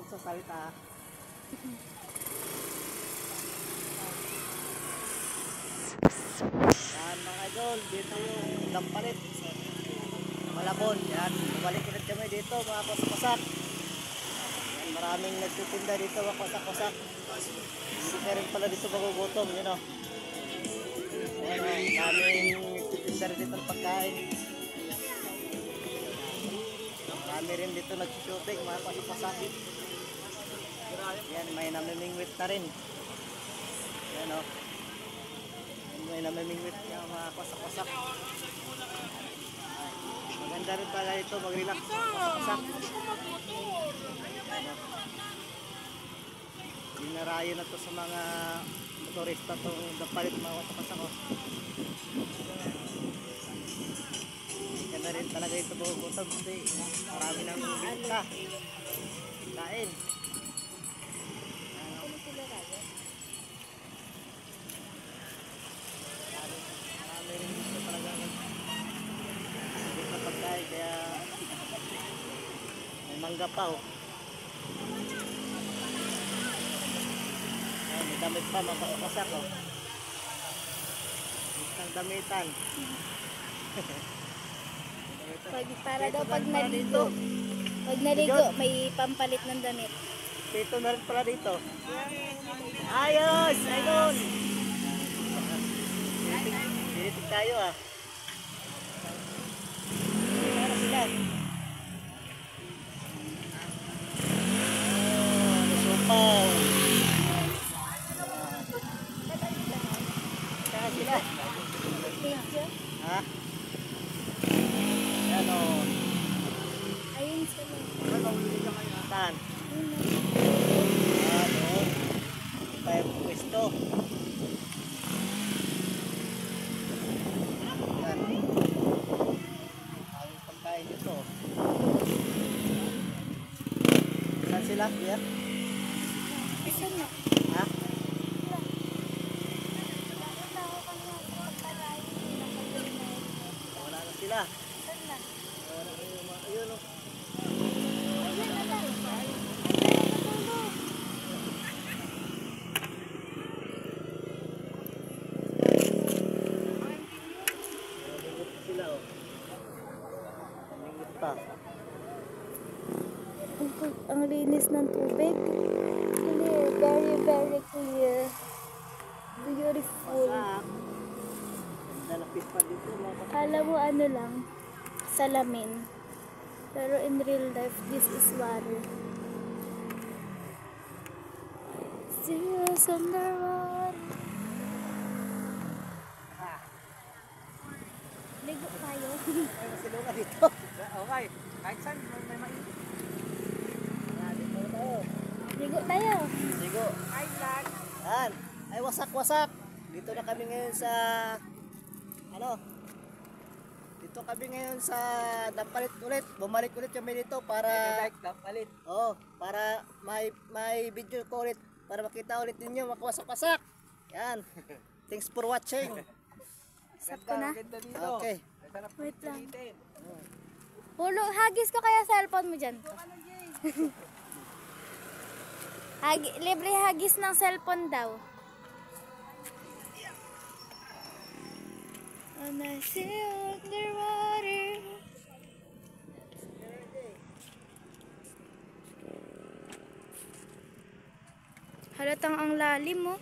magsasalita. Yan mga idol, dito yung Dampalit. Malabon, yan. Bumalik ulit kami dito mga pasak-pasak. Yan, maraming nagtitinda dito mga pasak-pasak. Hindi ka rin pala dito magugutom, yun o. Yan o, maraming nagtitinda rin dito ng pagkain. Marami rin dito nag-shopping mga pasak-pasak. Yan, may namimingwit na rin. Yan o. May namimingwit niya mga pasak-pasak. Maganda rin pala ito, mag-relax. Pasak-pasak. Dinarayo na to sa mga motorista itong Dampalit mga pasak-pasak. Maganda rin talaga ito bugutom kasi marami nang binta. Kain. Marami rin dito talaga na pagkain kaya may mangga pa oh. Ay, may damit pa mapasak oh. Isang damitan. Para daw pag naligo. Pag naligo, may pampalit ng damit. Dito na rin pala dito. Ayos! Ayun! Dito tayo ah. Ano sila? Supaw. Saan sila? Ha? Yan o. Ayun sila. Saan? Ano? Tayo pwesto. Yan. Ang pagkain nito. Saan sila? Yan? Saan na? Ha? Wala na sila. Saan na? Wala na yung mga, ayun o. Ayun na lang. Sila o. Pamingit pa. Ang linis ng tubig. Clear. Very, very clear. Beautiful. Pasak. Dalapit pa dito mga pasak. Kala mo ano lang, salamin. Pero in real life, this is water. Serious underwater. Ligo tayo. Ay, masilungan dito. Okay, kahit saan may mainit. Dito na tayo. Ligo tayo. Sigo. Island. Yan. Ay, wasak-wasak. Dito na kami ngayon sa ano? Dito kami ngayon sa Dampalit ulit. Bumalik ulit kami dito para Like Dampalit. para may video ko ulit para makita ulit ninyo makawasak-wasak. Yan. Thanks for watching. Stop ko na. Ganda dito. Okay. Sarap Wait lang. pilitin. Hagis ko kaya cellphone mo dyan. Libre hagis ng cellphone daw. And I see you underwater. Halatang ang lalim mo.